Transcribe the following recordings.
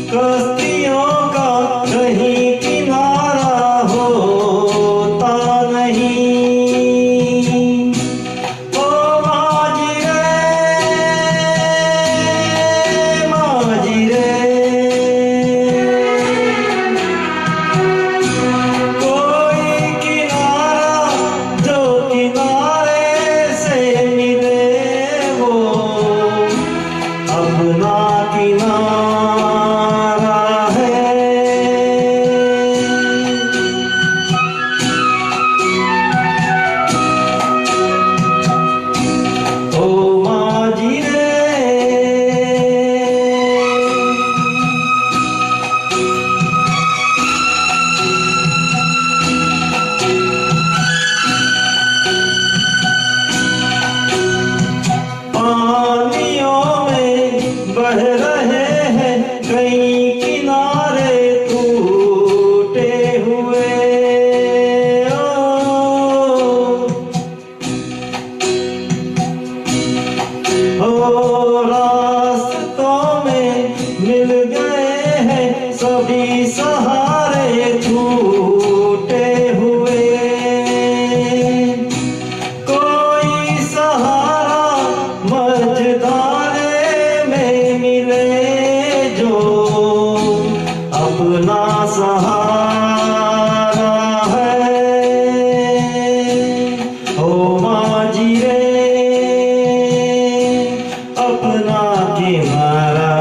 कश्तियों का कहीं किनारा होता नहीं। ओ माजिरे माजिरे, कोई किनारा जो किनारे से मिले वो अपना किनारा है। ओ माजिरे, पानियों में बह रहे हैं कई किनारे टूटे हुए। ओ रास्तों में मिल गए हैं सभी सहारे छूटे हुए। कोई सहारा मझधारे में मिले जो अपना सहारा है। ओ माजिरे, अपना किनारा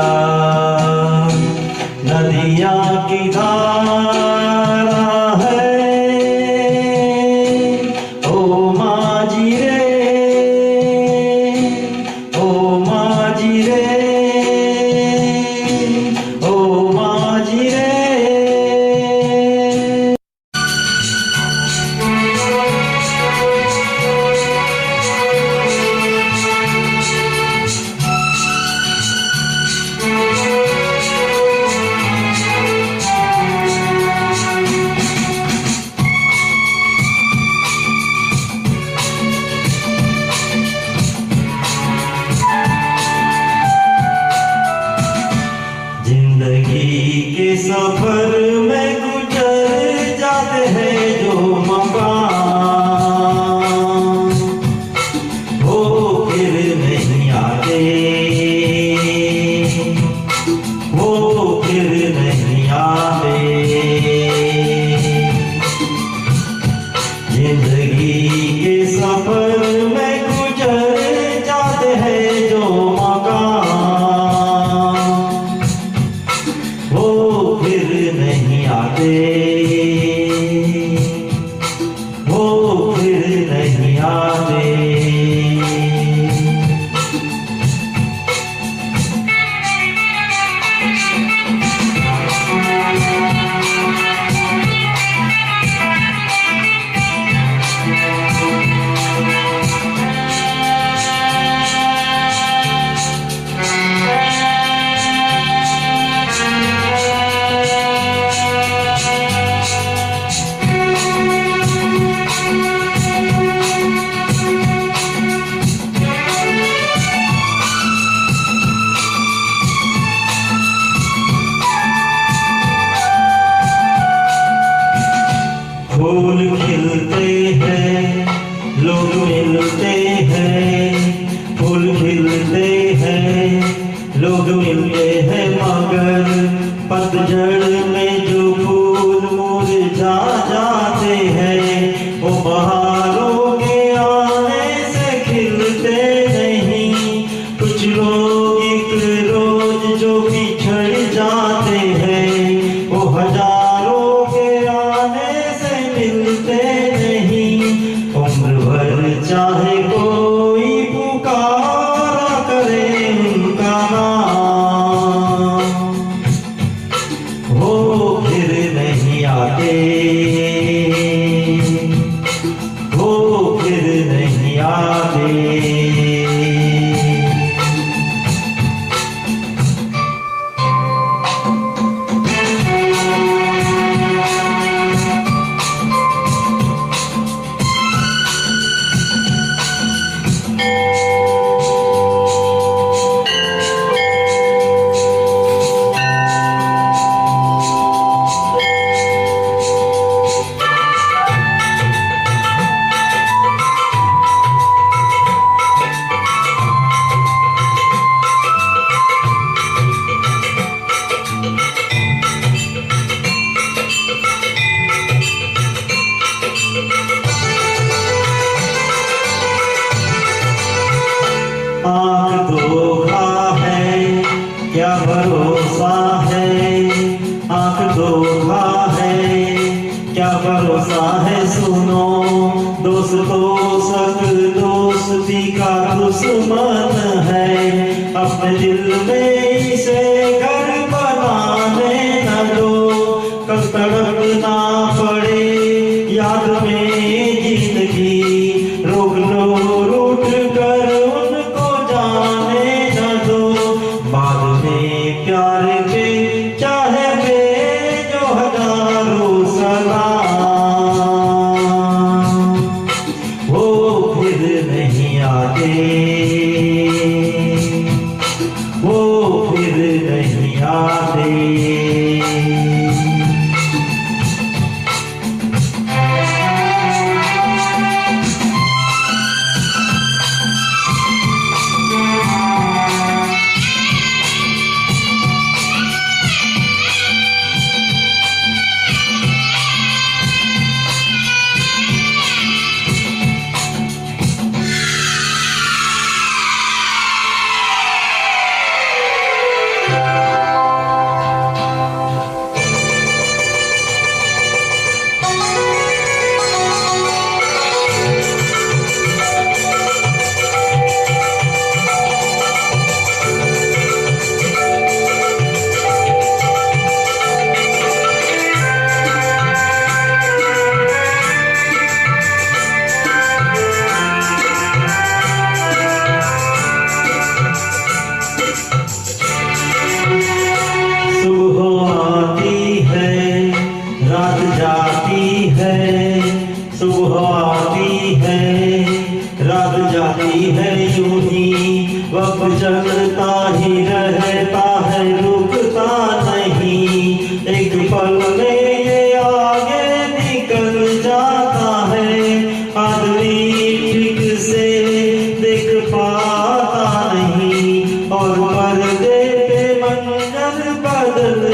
नदियाँ की धारा है। ओ माजिरे, ओ माजिरे, ओ माजिरे। जिंदगी के सफर में गुजर जाते हैं जो मकाम, वो फिर नहीं आते, वो फिर नहीं आते। जिंदगी के सफर में गुजर जाते हैं जो मकाम, वो फिर नहीं आते, वो फिर नहीं आते। फूल खिलते हैं, लोग मिलते हैं, फूल खिलते हैं, लोग मिलते हैं, मगर पतझड़ में जो फूल मुरझा जाते हैं वो बहारों के आने से खिलते नहीं। कुछ लोग एक रोज जो बिछड़ जाते हैं वो हजारों के आने से मिलते नहीं। उम्र भर चाहे कोई पुकारा करे उनका नाम,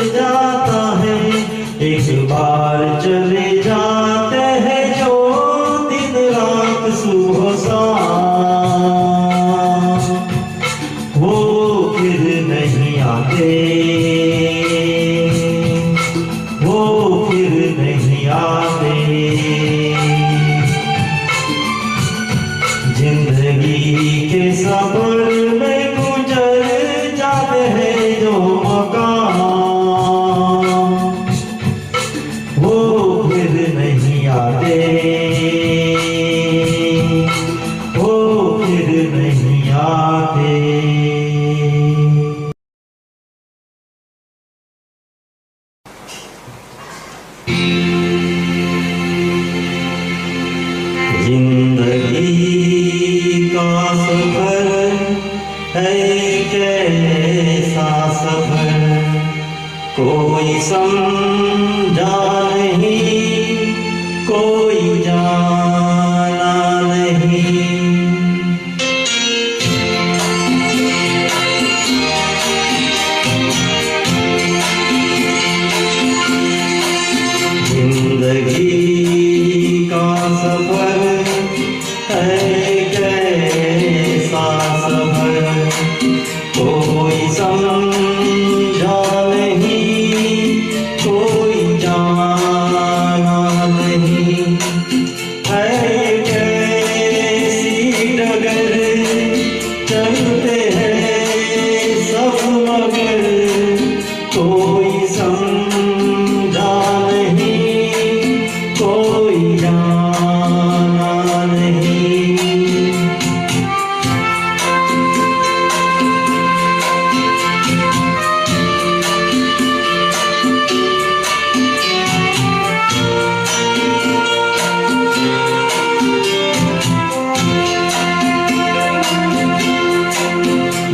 जाता है। एक बार चले जाते हैं जो दिन रात सुबह शाम, वो फिर नहीं आते, वो फिर नहीं आते। जिंदगी के सफर में गुजर जाते हैं जो मकाम, वो फिर नहीं आते, वो फिर नहीं आते। जिंदगी का सफर है कैसा सफर, कोई समझा नहीं, कोई जाना नहीं। जिंदगी का सफर है कैसा सफर, कोई समझा नहीं, कोई जाना नहीं। है कैसी डगर चलते हैं सब मगर, कोई समझा नहीं, कोई जाना नहीं।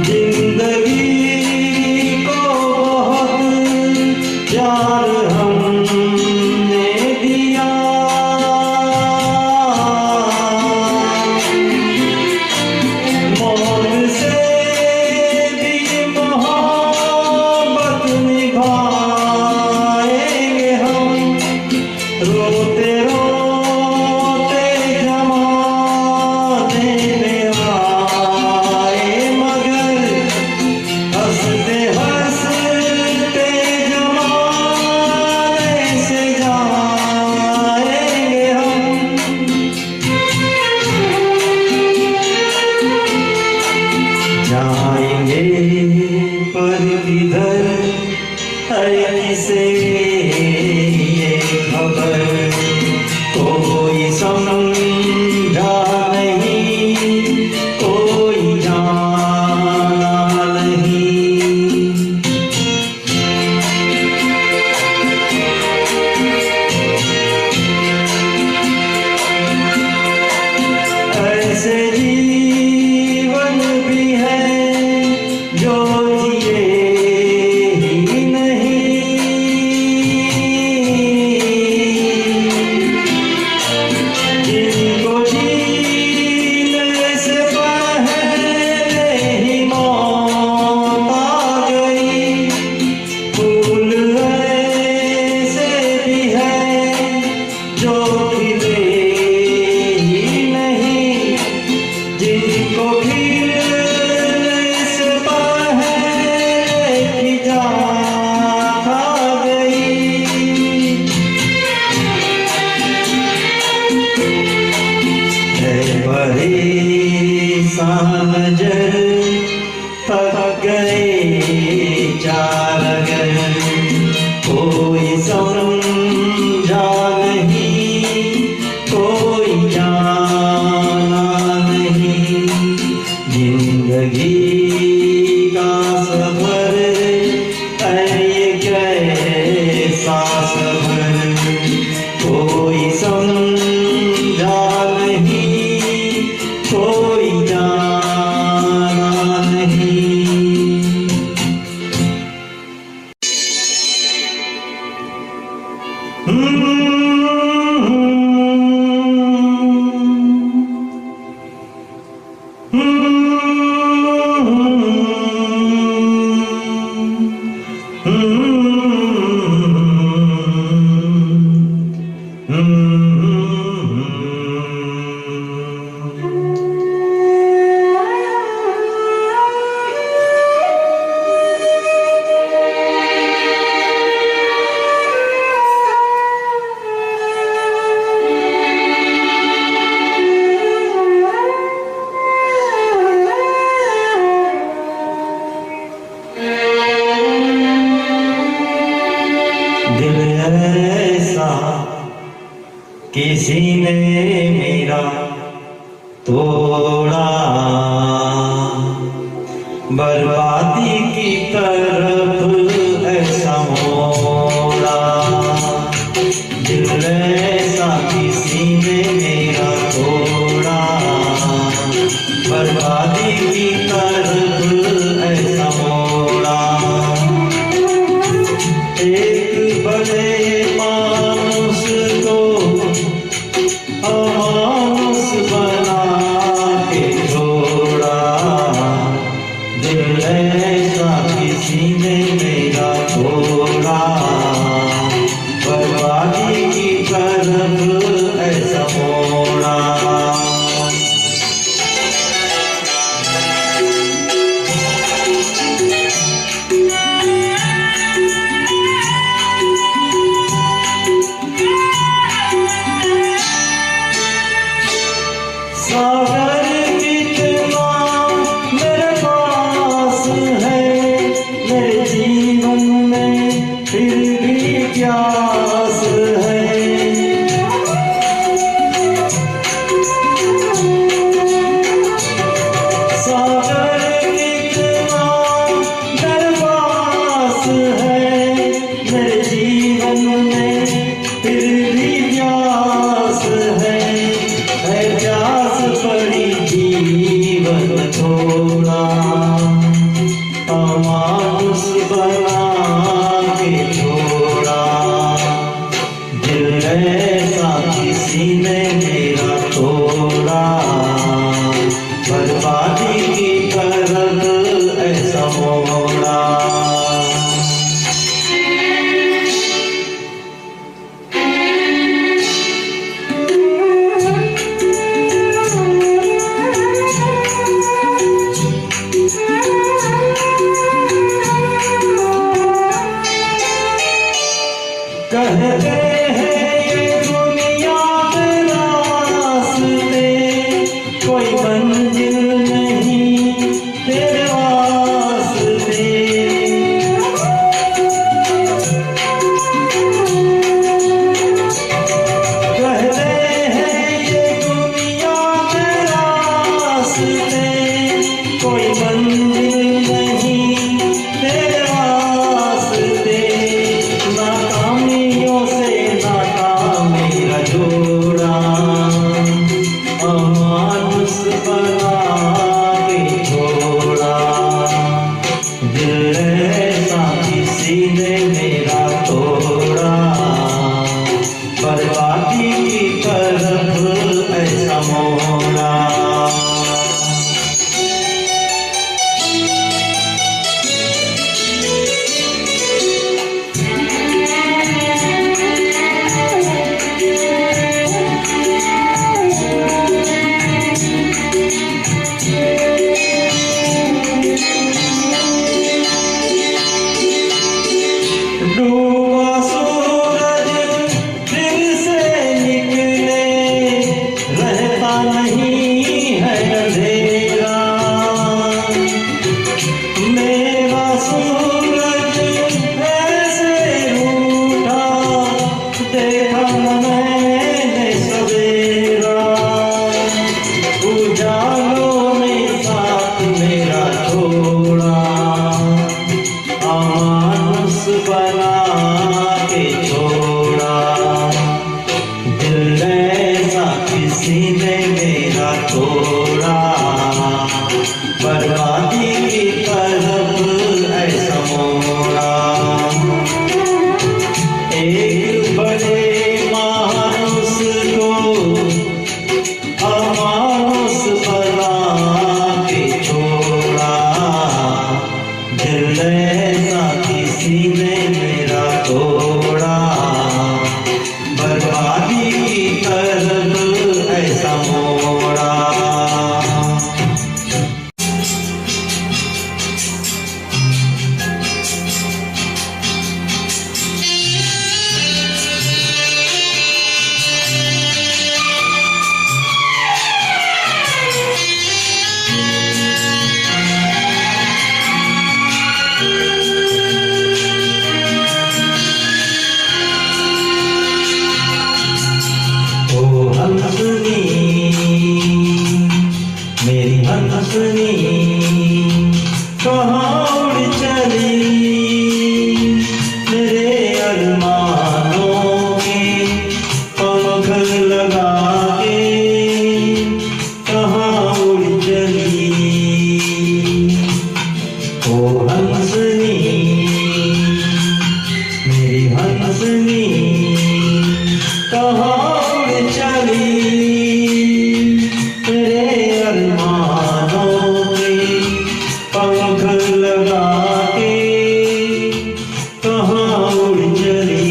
जिंदगी को बहुत प्यार हमने दिया, मौत से भी मोहब्बत निभाएंगे हम। रोते रोते जमाने में आए मगर, हंसते हंसते जमाने से जाएंगे हम। जाएंगे पर किधर है किसे ये खबर, कोई समझा नहीं, कोई जाना नहीं। ऐसे जीवन भी है जो जिए ही नहीं, जिनको जीने से पहले ही मौत आ गई। फूल ऐसे भी है जो खिले ही नहीं, जिनको खिलने से पहले ही जान खा गई। है परेशान नजर, थक गए चार अगर, कोई समझा नहीं, कोई जाना नहीं। जिंदगी का सफर है ये कैसा सफर, कोई समझा नहीं, कोई जाना नहीं। Hmm. किसी ने मेरा तोड़ा, बर्बादी की तरफ ऐसा मोड़ा। दिल ऐसा किसी ने मेरा तोड़ा, बर्बादी की तरफ ऐसा मोड़ा। एक बड़े मानुस को अमानुस बना के छोड़ा। दिल ऐसा किसी ने मेरा तोड़ा, बर्बादी की तरफ ऐसा मोड़ा। सागर कितना मेरे पास है, मेरे जीवन में फिर भी प्यास है। सागर कितना मेरे पास है, मेरे जीवन में फिर भी प्यास है। प्यास पड़ी जीवन थोड़ा, अमानुस बना के छोड़ा। दिल ऐसा किसी ने मेरा तोड़ा, बर्बादी की तरफ ऐसा मोड़ा। कहते हैं ये दुनिया में रास्ते, कोई मंजिल नहीं तेरे वास्ते। कहते हैं ये दुनिया में रास्ते, कोई मंजिल नहीं तेरे वास्ते। नाकामियों से नाकामी का जोड़ा, अमानुस बना के छोड़ा। दिल ऐसा किसी ने मेरा तोड़ा, बर्बादी की तरफ ऐसा मोड़ा। डूबा सूरज दिल से निकले, रहता नहीं है अंधेरा। मेरा सूरज ऐसे रूठा, देखा मैंने सवेरा। उजालों में साथ मेरा छोड़ा, अमानुस बना के छोड़ा। दिल ऐसा किसी ने मेरा तोड़ा, बर्बादी की तरफ ऐसा मोड़ा। एक बड़े मानुस को अमानुस बना के छोड़ा। दिल ऐसा किसी ने मेरा तोड़ा, बर्बादी की तरफ ऐसा मोड़ा। हंसनी कहाँ उड़ चली, तेरे अरमानों के पंख लगा के कहाँ उड़ चली।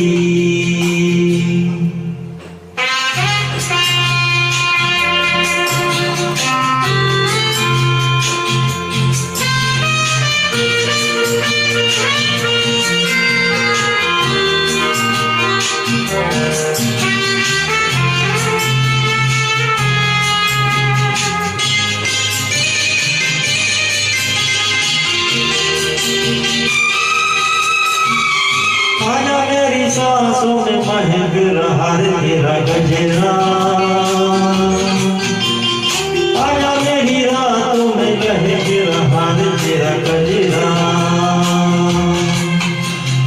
आजा मेरी सांसों में महक रहा तेरा गजरा, आजा मेरी रातों में महक रहा तेरा गजरा।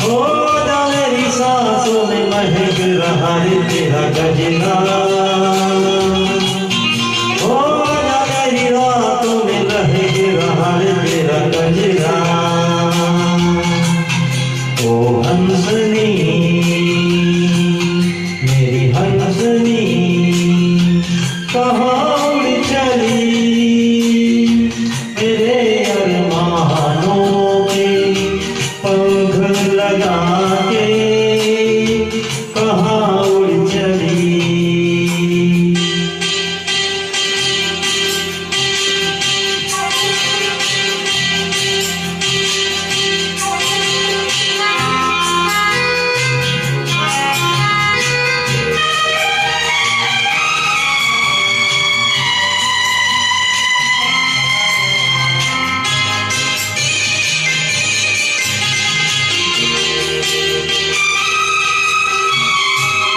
ओ आजा मेरी सांसों में महक रहा तेरा गजरा, ओ आजा मेरी रातों में महक रहा तेरा गजरा। ओ हंसनी मेरी हंसनी कहाँ उड़ चली, मेरे अरमानों के पंख लगा के कहाँ उड़ चली।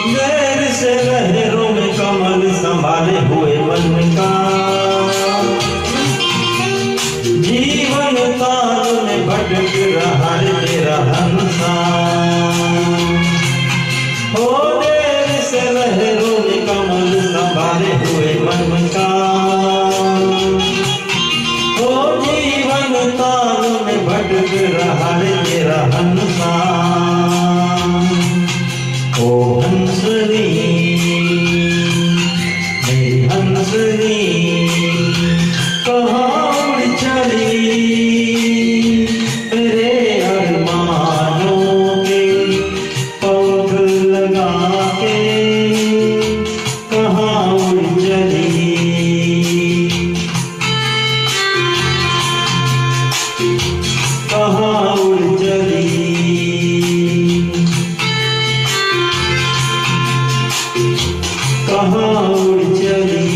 गैर से लहरों में कमल संभाले हुए मन का, जीवन ताल में भटक रहा तेरा हंसा। हो गैर से लहरों में कमल संभाले हुए मन का, हो जीवन ताल में भटक रहा तेरा हंसा। ओ हंसनी मेरी हंसनी कहाँ उड़ चली, तेरे अरमानों के पंख लगा के कहाँ उड़ चली। कहाँ उड़ चली, कहाँ उड़ चली।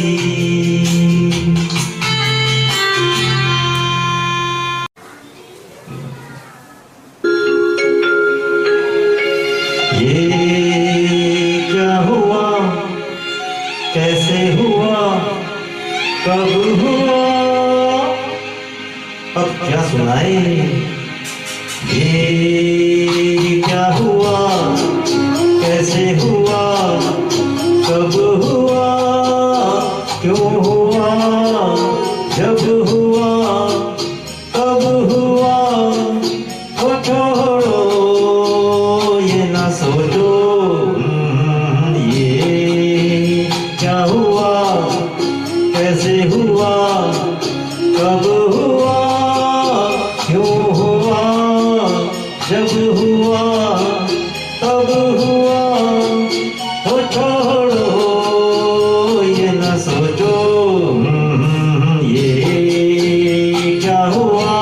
ये क्या हुआ, कैसे हुआ, कब हुआ, अब क्या सुनाए। ये क्या हुआ, कैसे हुआ, कब हुआ, क्यों हुआ, जब हुआ, कब हुआ, वो छोड़ो ये ना सोचो। ये क्या हुआ, कैसे हुआ, कब हुआ, क्यों हुआ, जब हुआ, कब हुआ, वो छोड़ो ये न सोचो। ये क्या हुआ।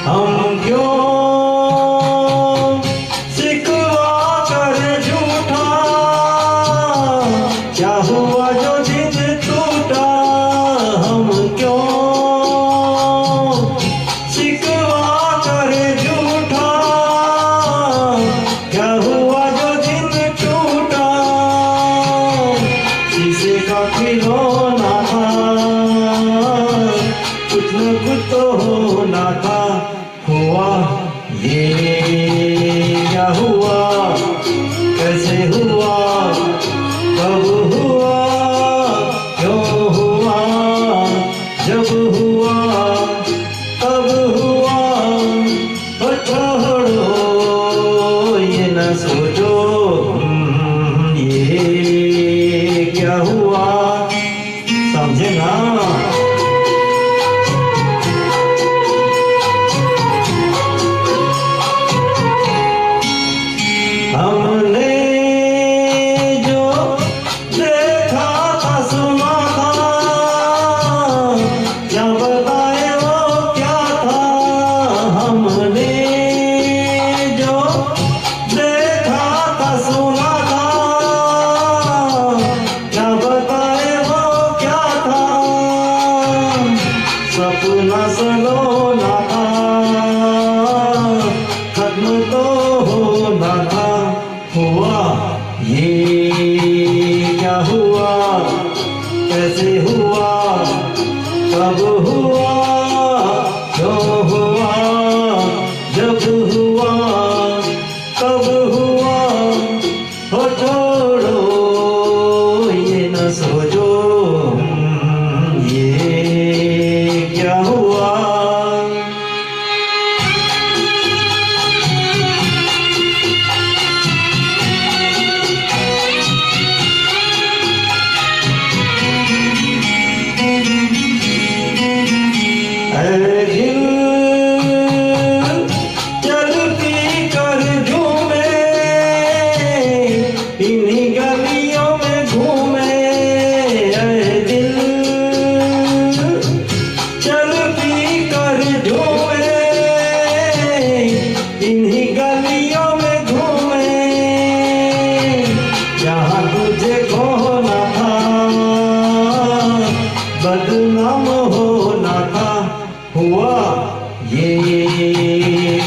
हम क्यों सिकवा कर झूठा, क्या हुआ जो दिन टूटा। हम क्यों सिकवा कर झूठा, क्या हुआ जो दिन टूटा। शीशे का खिलौना था, कुछ न कुछ तो होना था, हुआ ये क्या हुआ, कैसे हुआ, कब हुआ, क्यों हुआ, जब हुआ तब हुआ, तो छोड़ो ये न सोचो ये क्या हुआ, समझे ना। हमने जो देखा था सुना था, क्या बताए वो क्या था। हमने जो देखा था सुना था, क्या बताए वो क्या था। सपना सलोना था, खत्म तो होना था। हुआ ये क्या हुआ, कैसे हुआ, कब हुआ, क्यों हुआ, जब हुआ तब हुआ, हो छोड़ो ये न सोचो ये क्या हुआ। चलती कर झूमे, इन्हीं गलियों में घूमे। दिल चलती कर झूमे, इन्हीं गलियों में घूमे। जहाँ तुझे खोना था, बदनाम होना था। हुआ ये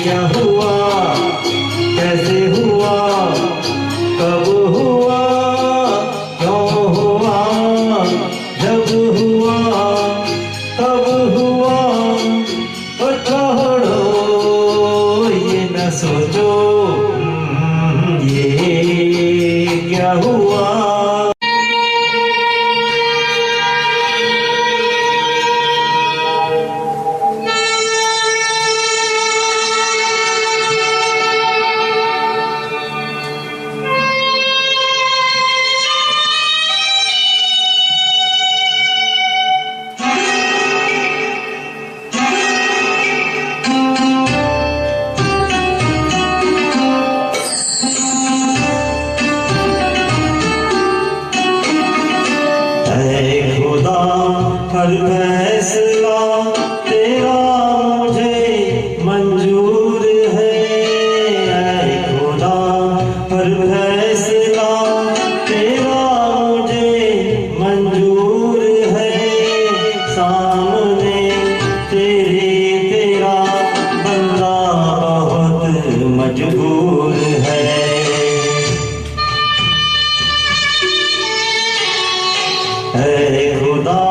क्या हुआ, कैसे हुआ, कब हुआ, क्यों हुआ, जब हुआ तब हुआ, तो छोड़ो ये न सोचो ये क्या हुआ। खुदा हर फैसला तेरा मुझे मंजूर है। खुदा हर फैसला तेरा मुझे मंजूर है। सामने तेरा बंदा बहुत मजबूर है। खुदा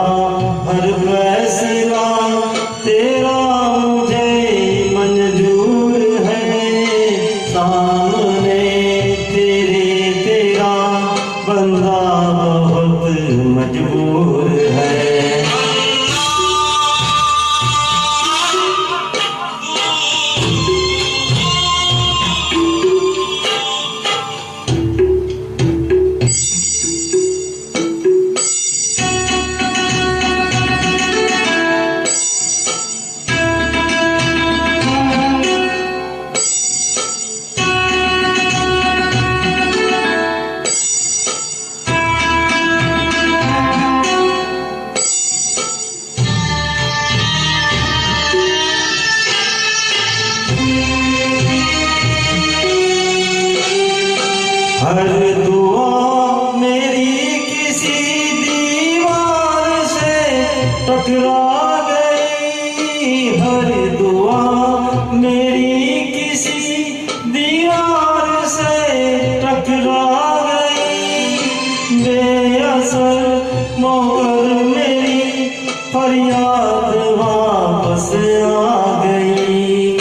हर फैसला तेरा मुझे मंजूर है। सामने तेरा बंदा बहुत मजबूर है। हर दुआ मेरी किसी दीवार से टकरा गई। हर दुआ मेरी किसी दीवार से टकरा गई। बेअसर मौकर मेरी फरियाद वापस आ गई।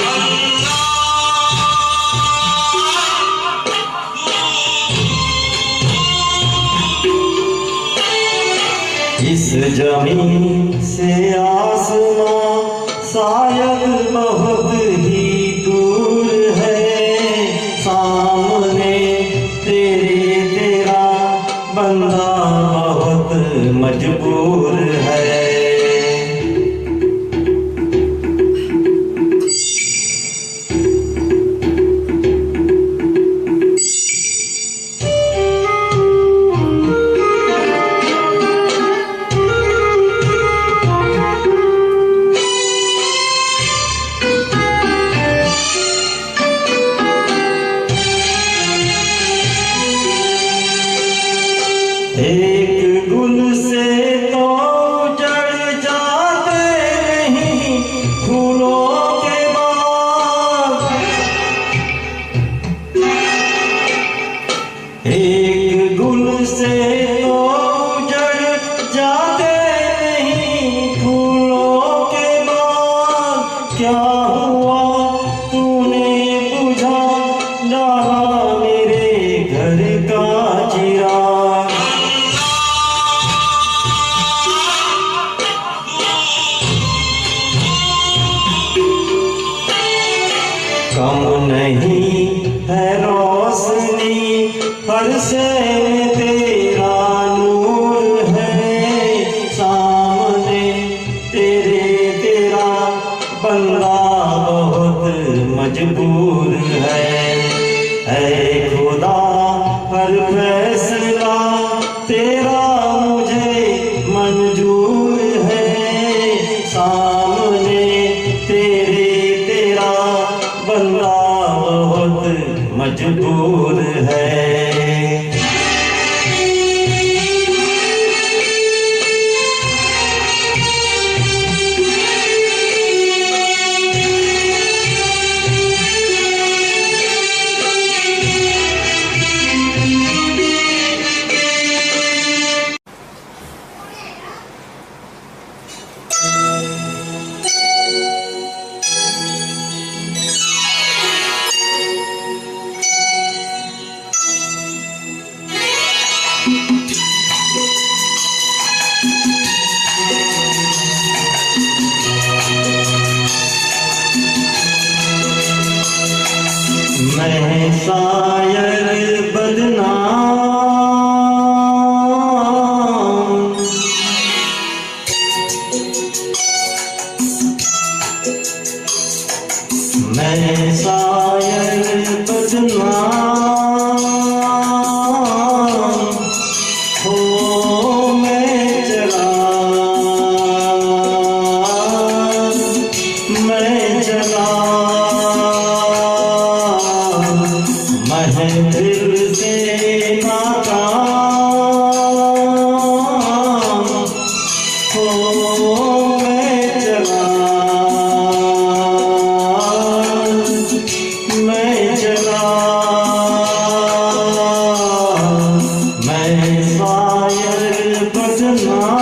कम नहीं है रोशनी हर से तेरा नूर है सामने तेरा बंदा बहुत मजबूर है खुदा हर फैसला तेरा मुझे मंजूर है सामने तेरा बंदा बहुत मजबूर है। मैं शायर बदनाम मैं शायर बदनाम हो मैं चला महफिल से नाकाम हो मैं चला मैं शायर बदनाम।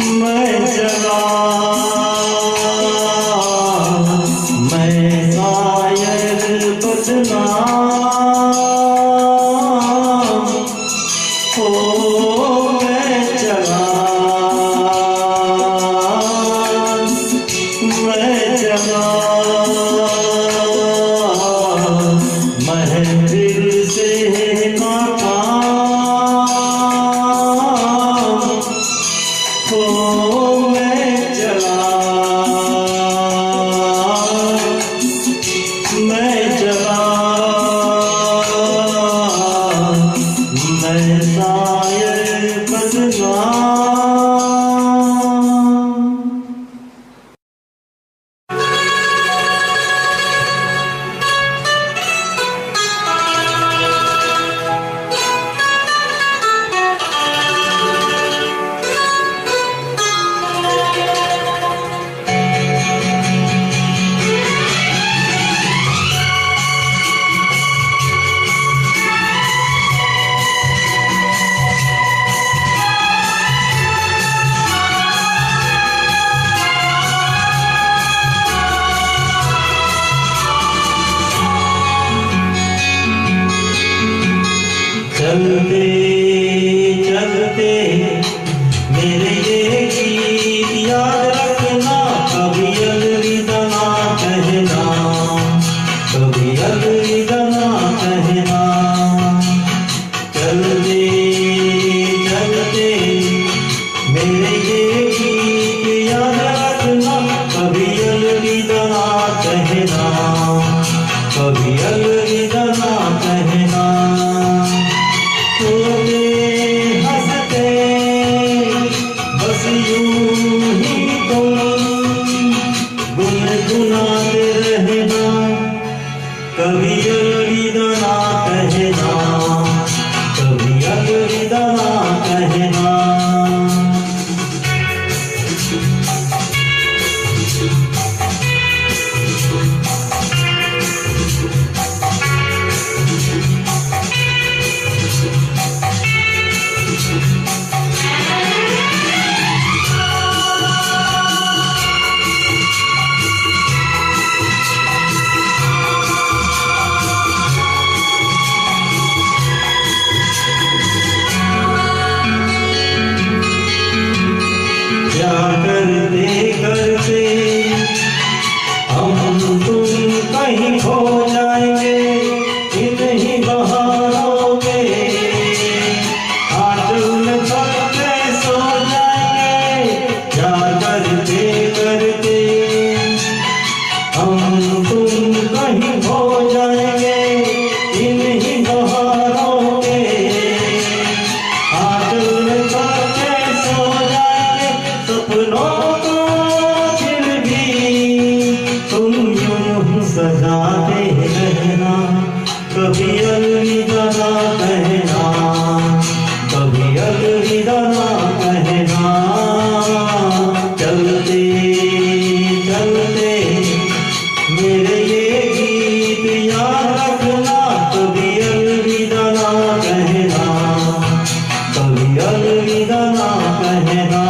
मैं चला, मैं शायर बदनाम हो, मैं चला, मैं चला, महफिल से नाकाम हो, मैं चला, मैं चला, मैं शायर बदनाम। चलते चलते मेरे ये गीत याद रखना, कभी अलविदा ना कहना, कभी अलविदा ना कहना। चलते चलते मेरे ये गीत याद रखना, कभी अलविदा ना कहना, कभी अलविदा ना कहना। रोते हंसते बस यूं ही तुम गुनगुनाते रहना, कभी अलविदा ना कहना, कभी अलविदा ना कहना। क्या करते करते हम तुम कहीं खो जाएंगे, इन्हीं बहारों में आंचल में छुप के सो जाएंगे। क्या करते करते हम तुम कहीं खो जाएंगे, इन्हीं बहारों में आंचल में छुप के सो जाएंगे। सपनों को फिर भी तुम यूं सजाते रहना, कभी अलविदा ना कहना, कभी अलविदा ना कहना। चलते चलते मेरे ये गीत याद रखना, कभी अलविदा ना कहना, कभी अलविदा ना कहना।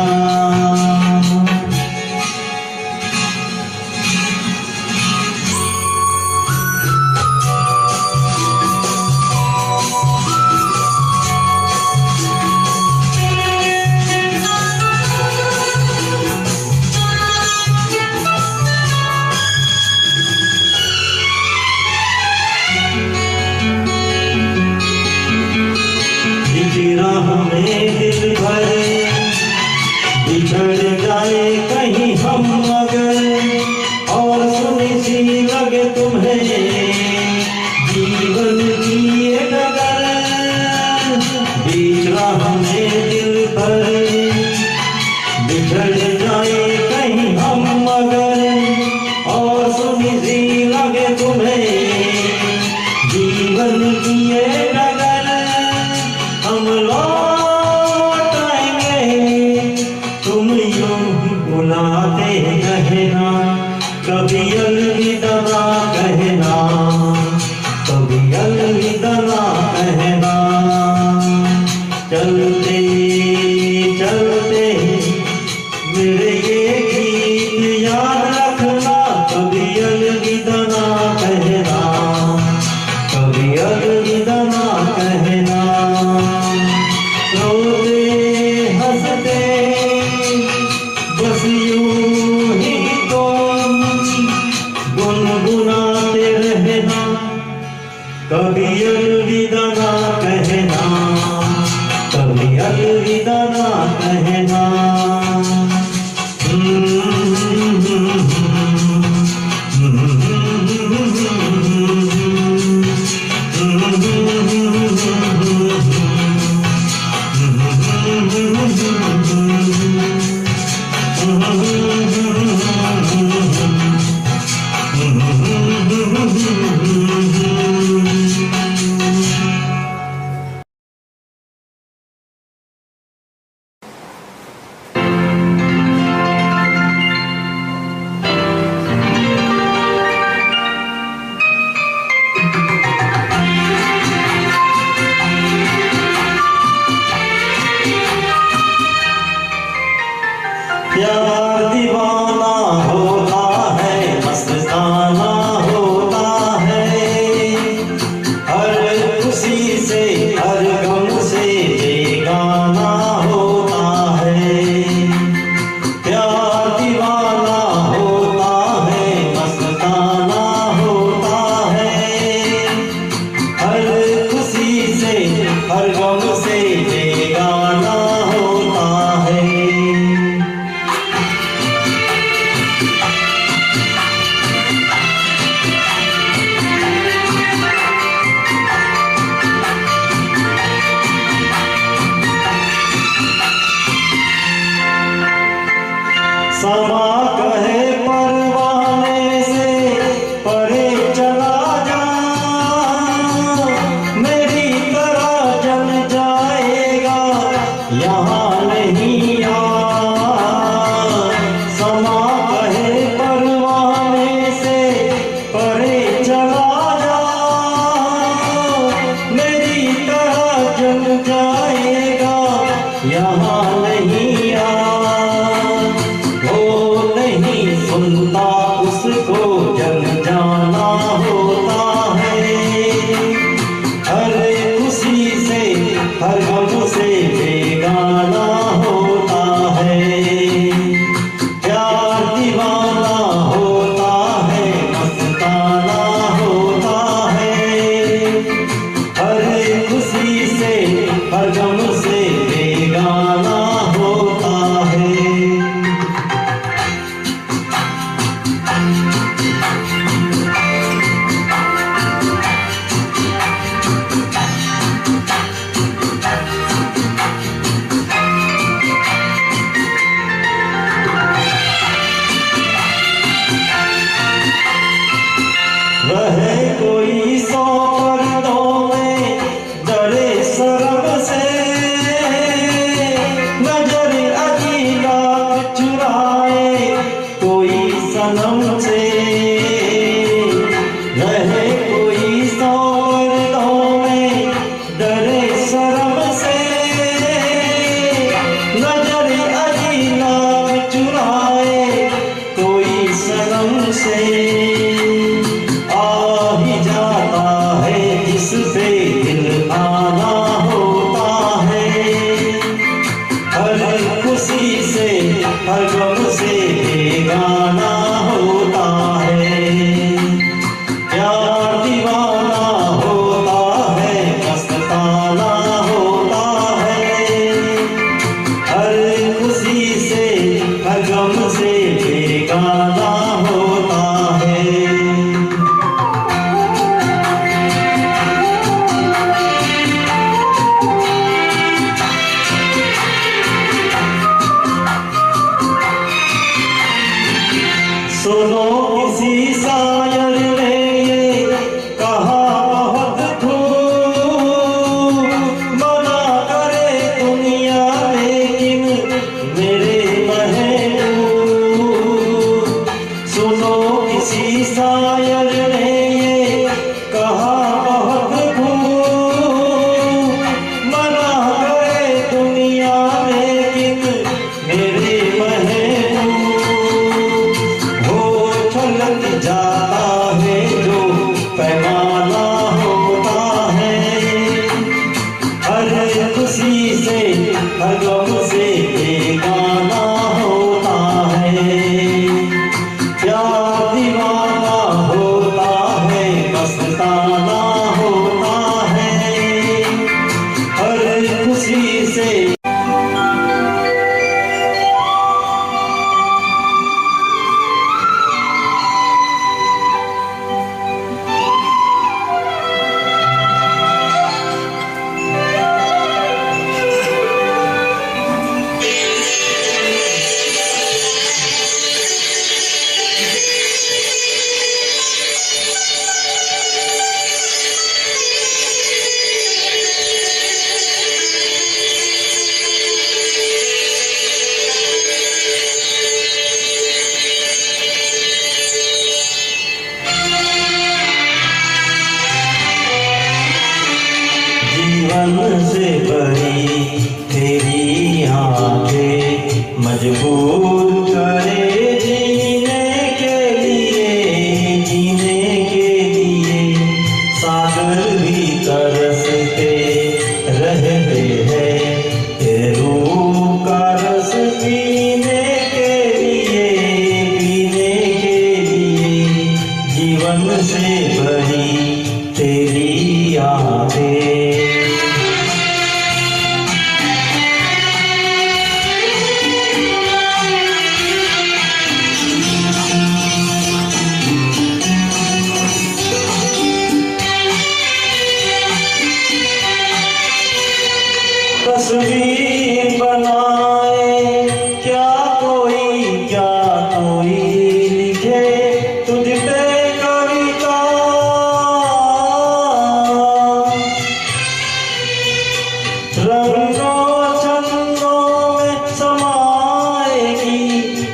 हमें दिल भर बिछड़ जाए कहीं हम मगर, और सुनी सी लगे तुम्हें जीवन की ये डगर। बीच राह में दिल भर बिछड़ जाए कहीं हम मगर, और सुनी सी लगे तुम्हें जीवन की ये डगर। हम लौट आएंगे तुम यूं बुलाते रहना, कभी अलविदा ना कहना, कभी अलविदा ना कहना। चलते चलते प्यार दीवाना होता है, मस्ताना होता है, हर खुशी से हर गम से बेगाना होता है। प्यार दीवाना होता है, मस्ताना होता है, हर खुशी से हर गम से बेगाना होता है। समा कहे परवाने से परे चला जा, मेरी तरह जल जाएगा यहाँ नहीं आ। समा कहे परवाने से परे चला जा, मेरी तरह जल जाएगा यहाँ नहीं आ। सुनता उसको जग जाना होता है, हर खुशी से हर गम से बेगाना होता है। प्यार दीवाना होता है, मस्ताना होता है, हर खुशी से हर गम से बेगाना होता है। रहे कोई 100 पर्दों में डरे शर्म से, नजर अजीला चुराए कोई सनम से। रहे कोई 100 पर्दों में डरे शर्म से, नजर अजीला चुराए कोई सनम से। जिससे दिल आना होता है, हर खुशी से हर गम से बेगाना होता है। प्यार दीवाना होता है, मस्ताना होता है, हर खुशी से हर गम से बेगाना होता है। सुनो किसी शायर ने ये कहा बहुत खूब, मना करे दुनिया लेकिन मेरे महबूब।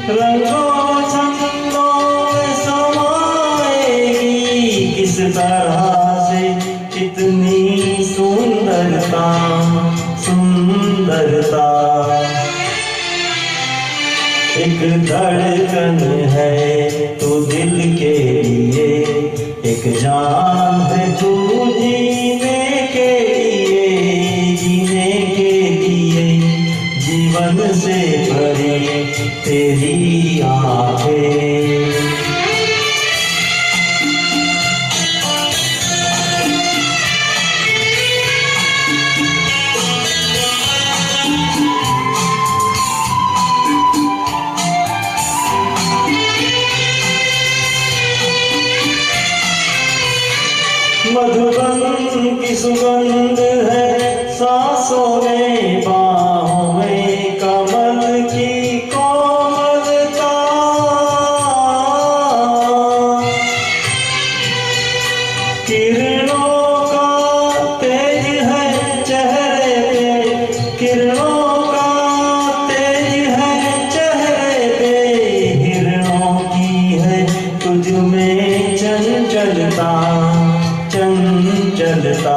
रंगों छंदों में समाएगी किस तरह से इतनी सुंदरता सुंदरता। एक धड़कन है तो दिल के लिए, एक जान है तू जीने के लिए, जीवन से भरी तेरी आंखें। मधुबन की सुगंध है सांसों में, बाहों में कमल की कोमलता। किरणों का तेज है चेहरे पे, किरणों का तेज है चेहरे पे, हिरणों की है तुझ में चंचलता चंचलता।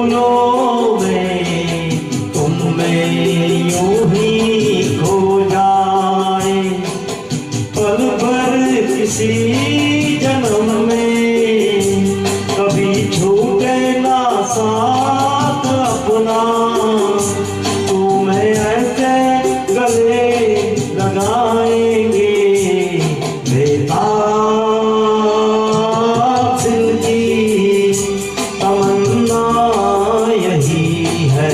फूलों में तुम में यूं ही खो जाए, पल भर किसी जन्म में कभी छूटे ना साथ अपना, तुम्हें ऐसे गले लगाएंगे बेताब दिल की तमन्ना यही है।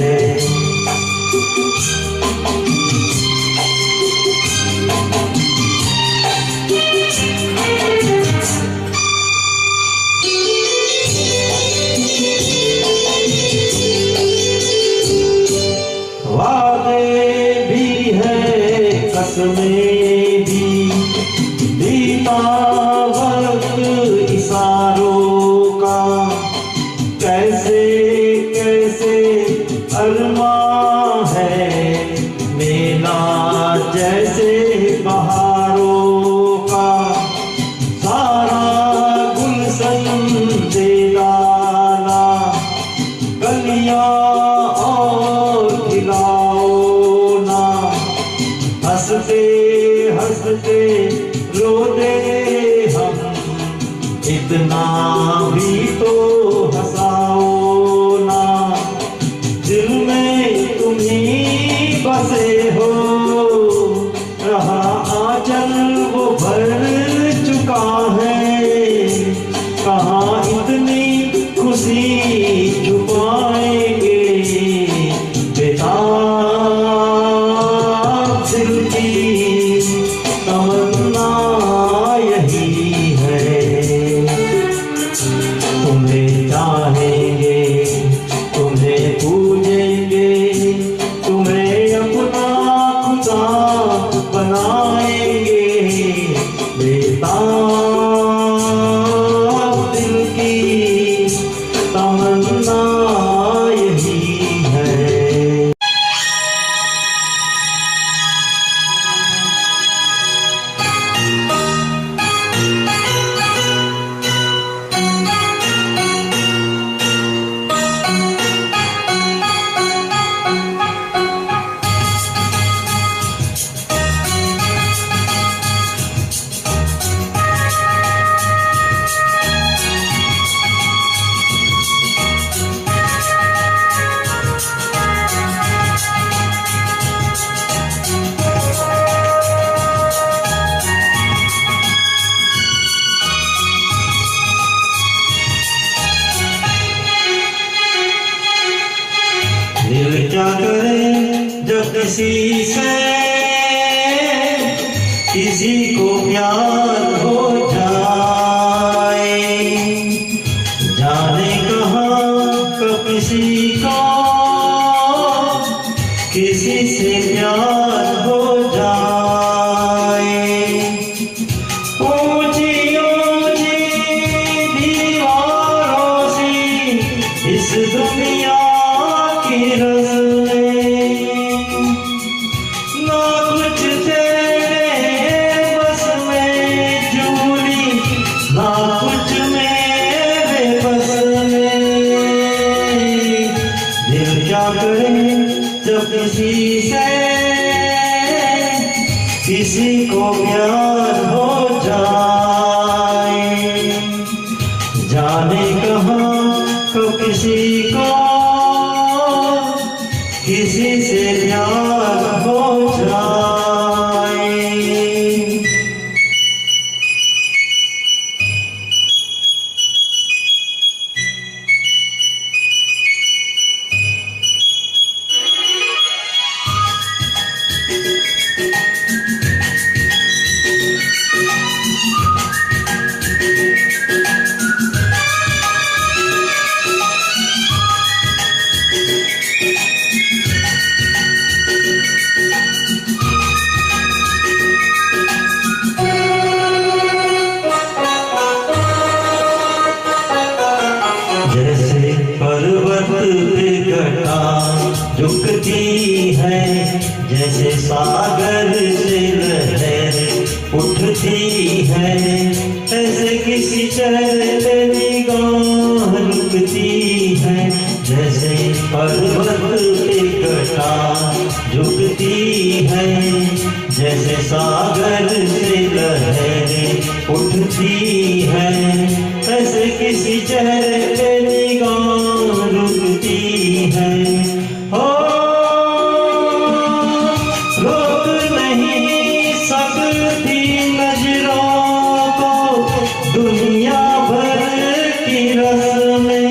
वादे भी है कसमें भी, बीता वक्त इशारों का, कैसे कैसे अरमां है मेला जैसे बहारों का, सारा गुलशन दे डाला गलियां और खिलाओ ना, हंसते हंसते रो दे हम, इतना भी तो हंसाओ ना, दिल में तुम ही बसे हो, रहा आंचल वो भर चुका है, कहाँ इतनी खुशी छुपाएंगे बेताब दिल की तमन्ना यही है। तुम्हें चाहेंगे, तुम्हें पूजेंगे, तुम्हें अपना खुदा बनाएंगे बेताब दिल की तमन्ना यही है। दिल क्या करे जब किसी से किसी को प्यार हो जाए, जाने कहाँ कब किसी को किसी से प्यार हो जाए। ऊंची ऊंची दीवारों सी इस दुनिया की रज़में, ना कुछ तेरे बस में जैसे पर्वत पे घटा झुकती है, जैसे सागर से लहरें उठती है, ऐसे किसी चेहरे पे निगाह रुकती है। ओ रोक नहीं सकती नजरों को दुनिया भर की रस्में,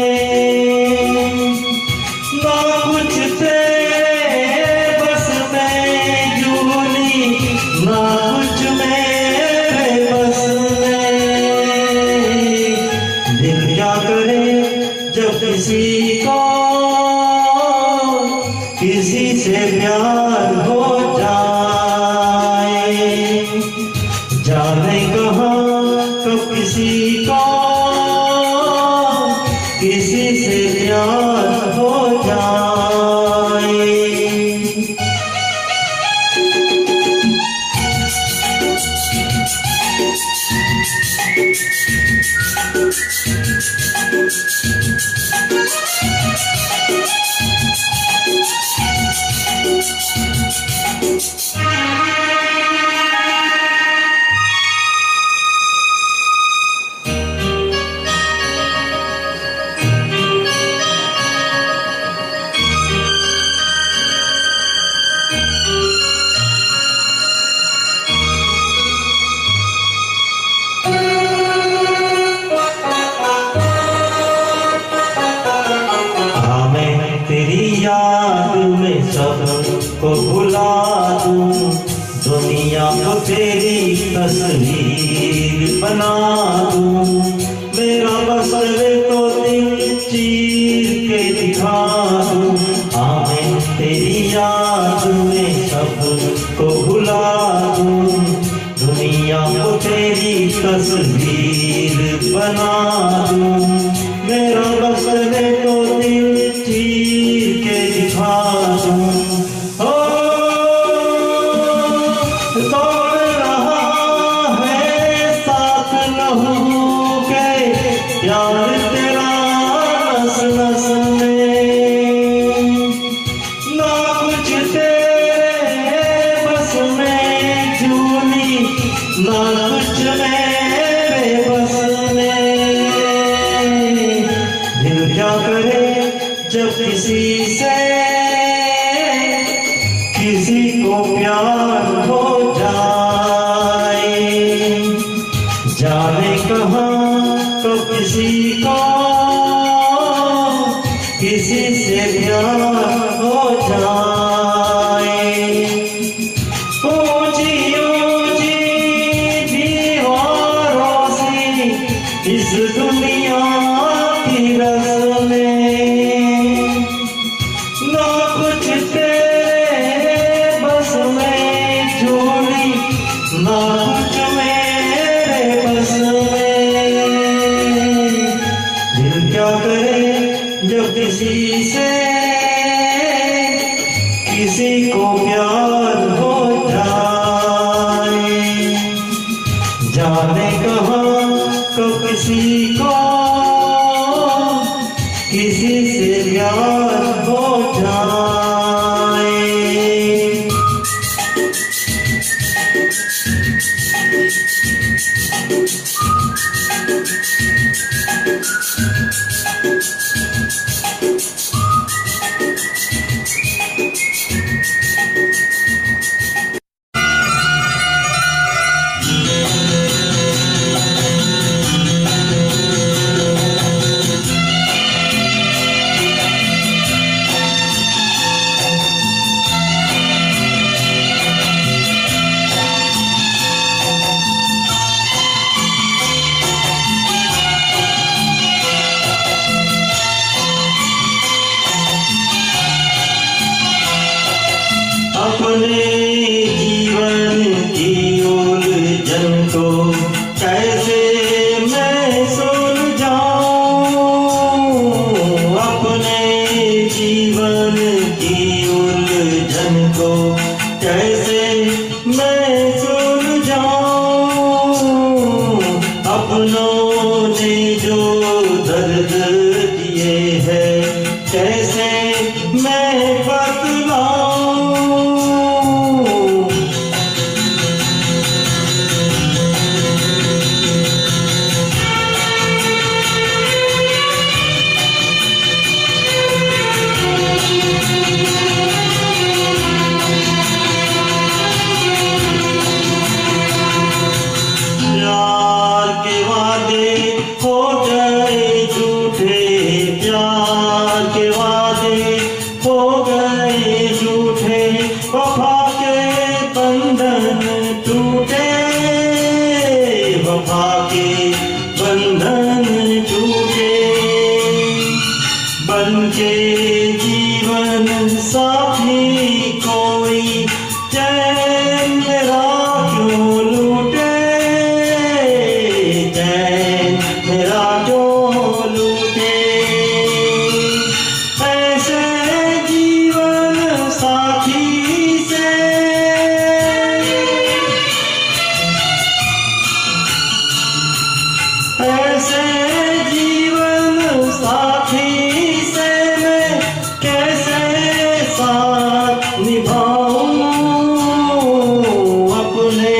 ना कुछ तेरे बस में जूली, ना कुछ मेरे बस में। दिल क्या करे जब किसी को किसी से प्यार हो जाए, जाने कहाँ कब किसी को किसी से प्यार हो जाए। तेरी याद में सबको भुला दूं, दुनिया को तेरी तस्वीर बना दूं, मेरा बस तो दिल चीर के दिखा दूं। हाँ मैं तेरी याद में सबको भुला दूं, दुनिया को तेरी तस्वीर बना दूं, मेरा बस तो दिल चीर के दिखा दूं। ओ दौड़ रहा है साथ लहू के प्यार तेरा नस नस में, ना कुछ तेरे बस में जूली, ना कुछ मेरे बस में। दिल क्या करे जब किसी से किसी को प्यार हो जाए, जाने कहाँ तो किसी को किसी से प्यार हो जाए। ऊंची ऊंची दीवारों से इस दुनिया की रस्में, ना कुछ तेरे बस में झोली, ना कुछ मेरे बस में। दिल क्या करे जब किसी से किसी को प्यार हो जाए, जाने कहाँ कब किसी को किसी से प्यार हो जाए। अपने जीवन की उलझन को कैसे मैं सुलझाऊं, अपने जीवन की उलझन को कैसे मैं सुलझाऊं, अपनों ने जो दर्द दिए हैं कैसे जीवन साथी से मैं कैसे साथ निभाऊं, अपने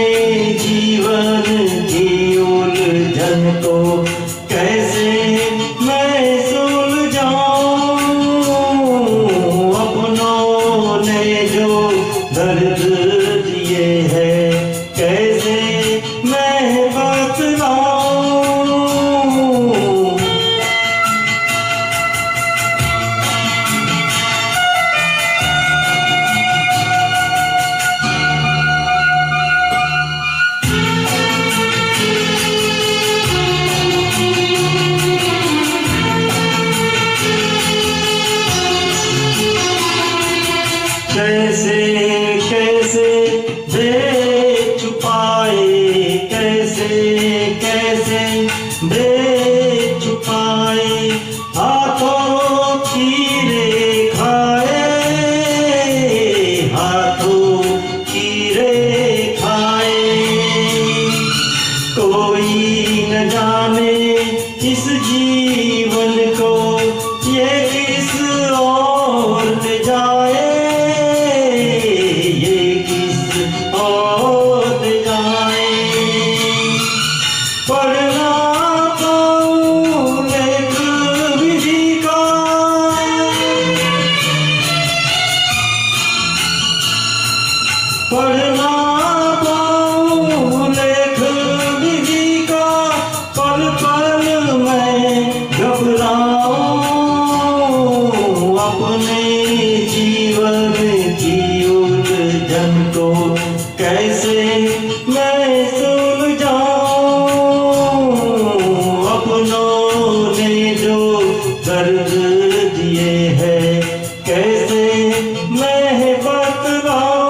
जीवन की उलझन को कैसे मैं सुलझाऊं, अपनों ने जो दर्द दिए हैं कैसे मैं बतलाऊं। कैसे कैसे दे छुपाए, कैसे कैसे दे छुपाए, हाथों की रेखाएं, हाथों की रेखाएं। कोई न जाने इस जीवन को ये किस ओर ले जाए, पढ़ना पाऊं लेख विधि का, पढ़ना पाऊं लेख विधि का, पल पल मैं घबराऊं, अपने जीवन की उलझन को कैसे मैं सुलझाऊं, अपनों ने जो दर्द दिए हैं कैसे मैं बतलाऊं।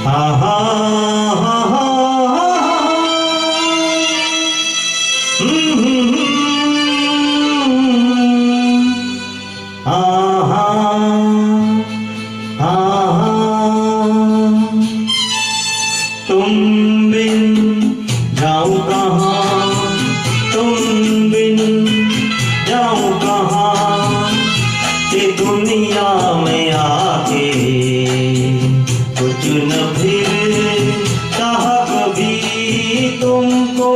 आहा आहा आहा आहा, तुम बिन जाऊं कहाँ, तुम बिन जाऊं कहाँ, ये दुनिया में आके कुछ न फिर चाह कभी तुमको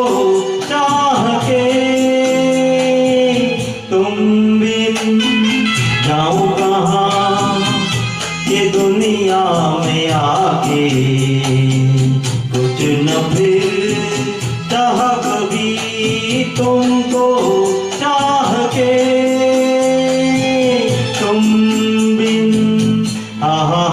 चाह के, तुम बिन जाऊं कहाँ, ये दुनिया में आके कुछ न फिर चाह कभी तुमको चाह के, तुम बिन आहा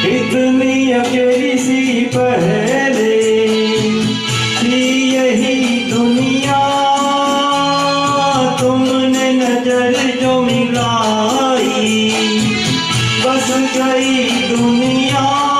इतनी अकेली सी पहले थी यही दुनिया, तुमने नजर जो मिलाई बस गई दुनिया।